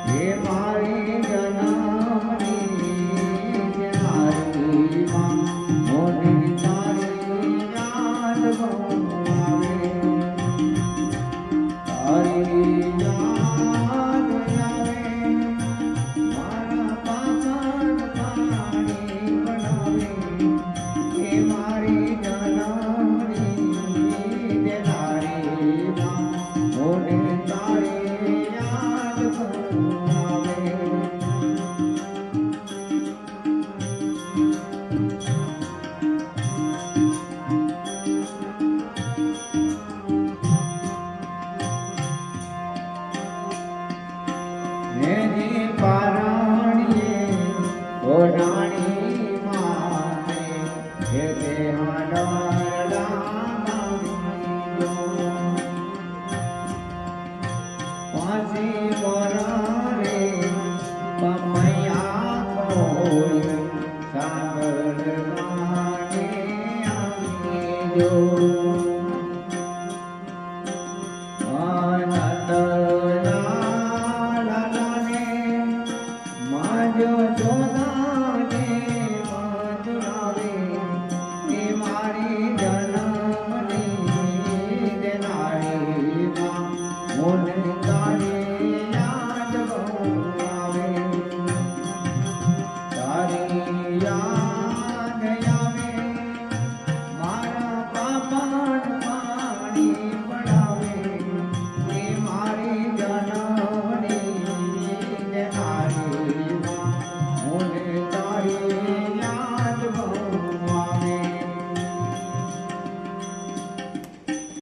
હે મારી જનામણી તારી માં મોને તારી યાદ બહુ આવે તારી યાદ આવે મારા પામન પાણી બનાવે હે મારી જનામણી તારી માં મોને તારી યાદ બહુ આવે મેરી પારાણીએ ઓઢાણી